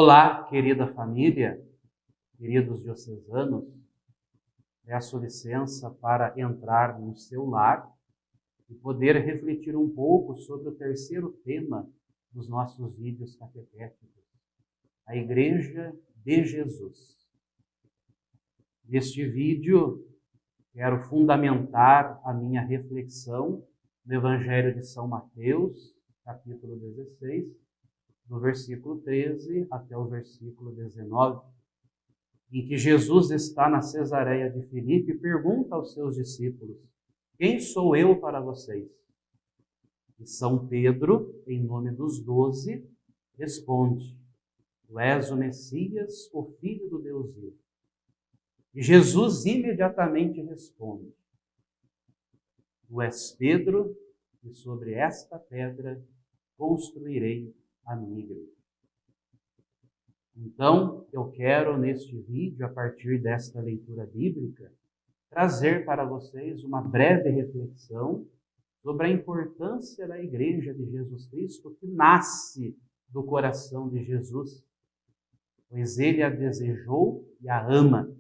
Olá, querida família, queridos diocesanos, peço licença para entrar no seu lar e poder refletir um pouco sobre o terceiro tema dos nossos vídeos catequéticos, a Igreja de Jesus. Neste vídeo, quero fundamentar a minha reflexão no Evangelho de São Mateus, capítulo 16, do versículo 13 até o versículo 19, em que Jesus está na Cesareia de Filipe e pergunta aos seus discípulos: quem sou eu para vocês? E São Pedro, em nome dos 12, responde: tu és o Messias, o Filho do Deus vivo. E Jesus imediatamente responde: tu és Pedro, e sobre esta pedra construirei a minha igreja. Então, eu quero neste vídeo, a partir desta leitura bíblica, trazer para vocês uma breve reflexão sobre a importância da Igreja de Jesus Cristo, que nasce do coração de Jesus, pois Ele a desejou e a ama.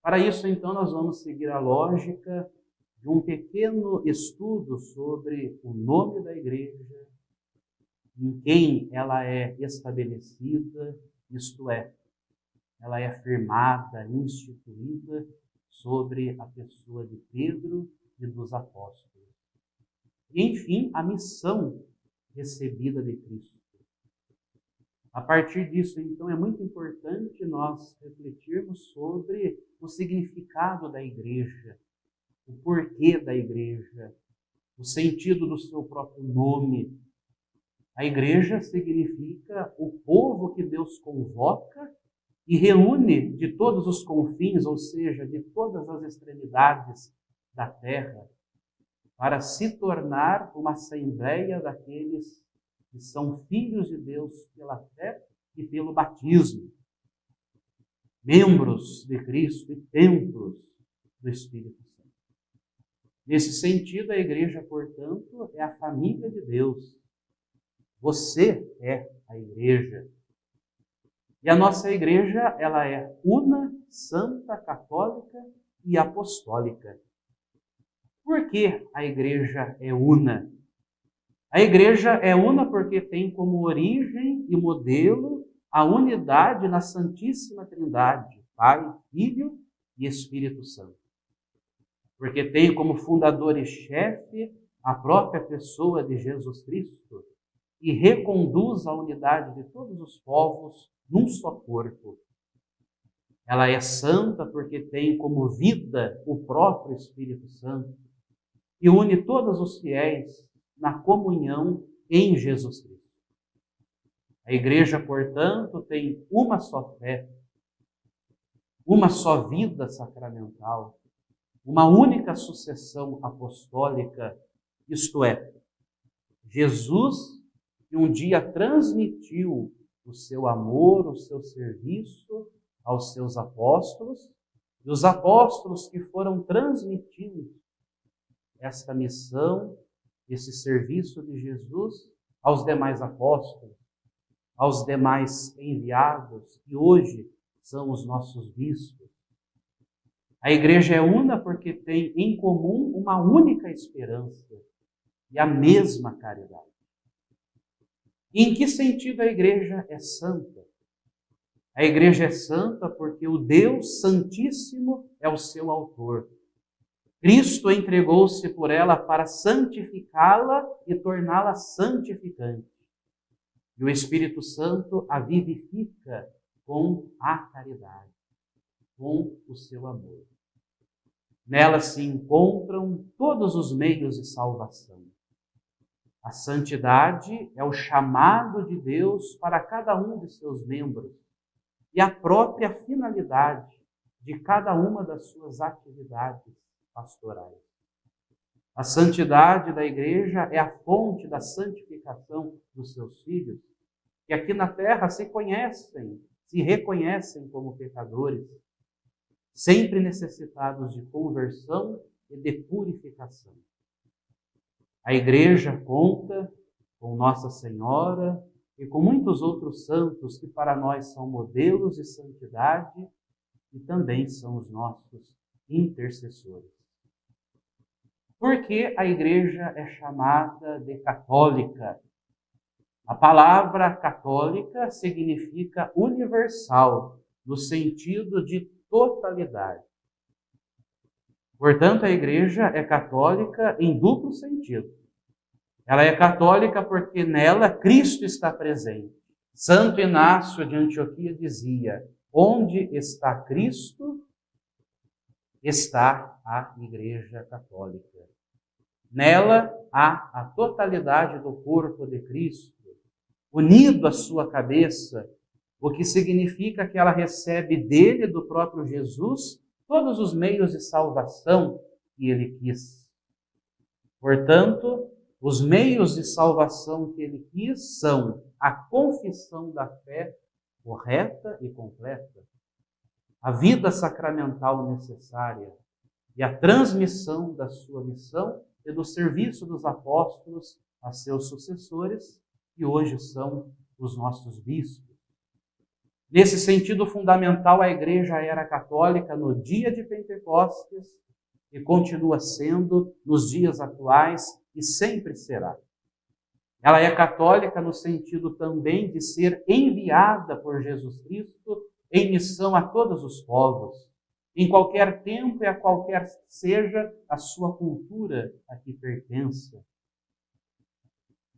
Para isso, então, nós vamos seguir a lógica de um pequeno estudo sobre o nome da Igreja, em quem ela é estabelecida, isto é, ela é firmada, instituída sobre a pessoa de Pedro e dos apóstolos. E, enfim, a missão recebida de Cristo. A partir disso, então, é muito importante nós refletirmos sobre o significado da Igreja, o porquê da Igreja, o sentido do seu próprio nome. A igreja significa o povo que Deus convoca e reúne de todos os confins, ou seja, de todas as extremidades da terra, para se tornar uma assembleia daqueles que são filhos de Deus pela fé e pelo batismo, membros de Cristo e templos do Espírito Santo. Nesse sentido, a igreja, portanto, é a família de Deus. Você é a igreja. E a nossa igreja, ela é una, santa, católica e apostólica. Por que a igreja é una? A igreja é una porque tem como origem e modelo a unidade na Santíssima Trindade, Pai, Filho e Espírito Santo. Porque tem como fundador e chefe a própria pessoa de Jesus Cristo, e reconduz a unidade de todos os povos num só corpo. Ela é santa porque tem como vida o próprio Espírito Santo e une todos os fiéis na comunhão em Jesus Cristo. A igreja, portanto, tem uma só fé, uma só vida sacramental, uma única sucessão apostólica, isto é, Jesus que um dia transmitiu o seu amor, o seu serviço aos seus apóstolos, e os apóstolos que foram transmitindo esta missão, esse serviço de Jesus aos demais apóstolos, aos demais enviados, que hoje são os nossos bispos. A igreja é una porque tem em comum uma única esperança e a mesma caridade. Em que sentido a igreja é santa? A igreja é santa porque o Deus Santíssimo é o seu autor. Cristo entregou-se por ela para santificá-la e torná-la santificante. E o Espírito Santo a vivifica com a caridade, com o seu amor. Nela se encontram todos os meios de salvação. A santidade é o chamado de Deus para cada um de seus membros e a própria finalidade de cada uma das suas atividades pastorais. A santidade da igreja é a fonte da santificação dos seus filhos, que aqui na terra se reconhecem como pecadores, sempre necessitados de conversão e de purificação. A igreja conta com Nossa Senhora, e com muitos outros santos que para nós são modelos de santidade e também são os nossos intercessores. Por que a igreja é chamada de católica? A palavra católica significa universal, no sentido de totalidade. Portanto, a igreja é católica em duplo sentido. Ela é católica porque nela Cristo está presente. Santo Inácio de Antioquia dizia: onde está Cristo, está a Igreja Católica. Nela há a totalidade do corpo de Cristo, unido à sua cabeça, o que significa que ela recebe dele, do próprio Jesus, todos os meios de salvação que ele quis. Portanto, os meios de salvação que ele quis são a confissão da fé correta e completa, a vida sacramental necessária e a transmissão da sua missão e do serviço dos apóstolos a seus sucessores, que hoje são os nossos bispos. Nesse sentido fundamental, a Igreja era católica no dia de Pentecostes e continua sendo nos dias atuais e sempre será. Ela é católica no sentido também de ser enviada por Jesus Cristo em missão a todos os povos, em qualquer tempo e a qualquer seja a sua cultura a que pertença.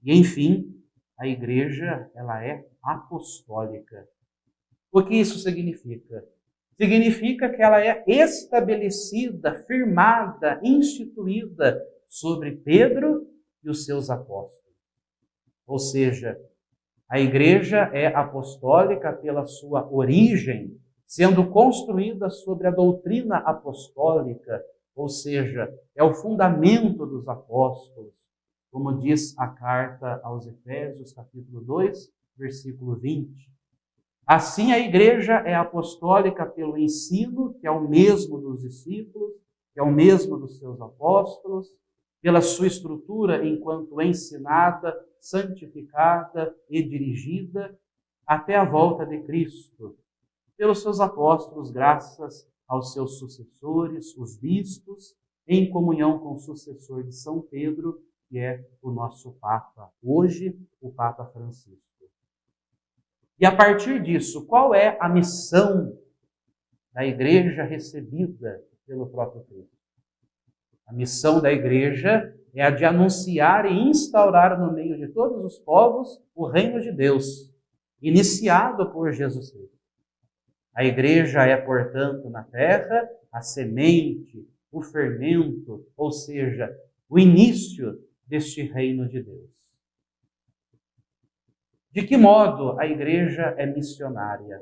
E, enfim, a Igreja, ela é apostólica. O que isso significa? Significa que ela é estabelecida, firmada, instituída sobre Pedro e os seus apóstolos. Ou seja, a Igreja é apostólica pela sua origem, sendo construída sobre a doutrina apostólica, ou seja, é o fundamento dos apóstolos, como diz a carta aos Efésios, capítulo 2, versículo 20. Assim, a Igreja é apostólica pelo ensino, que é o mesmo dos discípulos, que é o mesmo dos seus apóstolos, pela sua estrutura enquanto ensinada, santificada e dirigida até a volta de Cristo, pelos seus apóstolos, graças aos seus sucessores, os bispos, em comunhão com o sucessor de São Pedro, que é o nosso Papa, hoje o Papa Francisco. E a partir disso, qual é a missão da Igreja recebida pelo próprio Cristo? A missão da Igreja é a de anunciar e instaurar no meio de todos os povos o reino de Deus, iniciado por Jesus Cristo. A Igreja é, portanto, na terra, a semente, o fermento, ou seja, o início deste reino de Deus. De que modo a Igreja é missionária?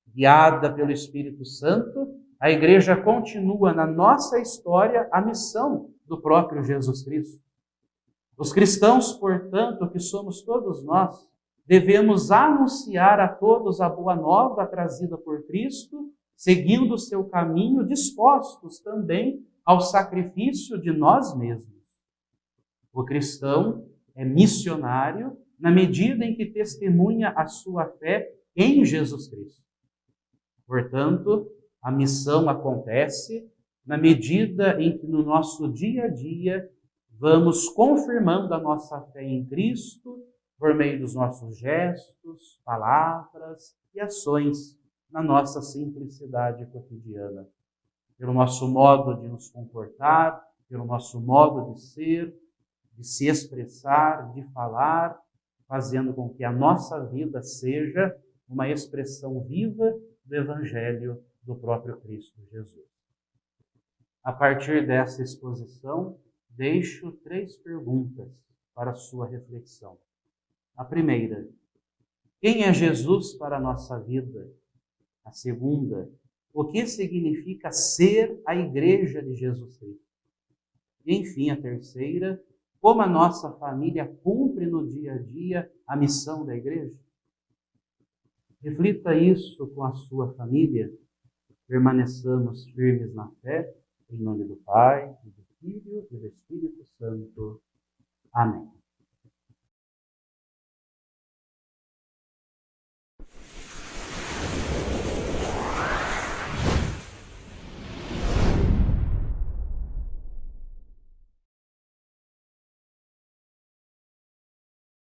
Guiada pelo Espírito Santo, a Igreja continua na nossa história a missão do próprio Jesus Cristo. Os cristãos, portanto, que somos todos nós, devemos anunciar a todos a boa nova trazida por Cristo, seguindo o seu caminho, dispostos também ao sacrifício de nós mesmos. O cristão é missionário na medida em que testemunha a sua fé em Jesus Cristo. Portanto, a missão acontece na medida em que no nosso dia a dia vamos confirmando a nossa fé em Cristo por meio dos nossos gestos, palavras e ações na nossa simplicidade cotidiana. Pelo nosso modo de nos comportar, pelo nosso modo de ser, de se expressar, de falar, fazendo com que a nossa vida seja uma expressão viva do Evangelho do próprio Cristo Jesus. A partir dessa exposição, deixo 3 perguntas para a sua reflexão. A primeira: quem é Jesus para a nossa vida? A segunda: o que significa ser a Igreja de Jesus Cristo? E, enfim, a terceira: como a nossa família cumpre no dia a dia a missão da Igreja? Reflita isso com a sua família. Permaneçamos firmes na fé, em nome do Pai, e do Filho e do Espírito Santo. Amém.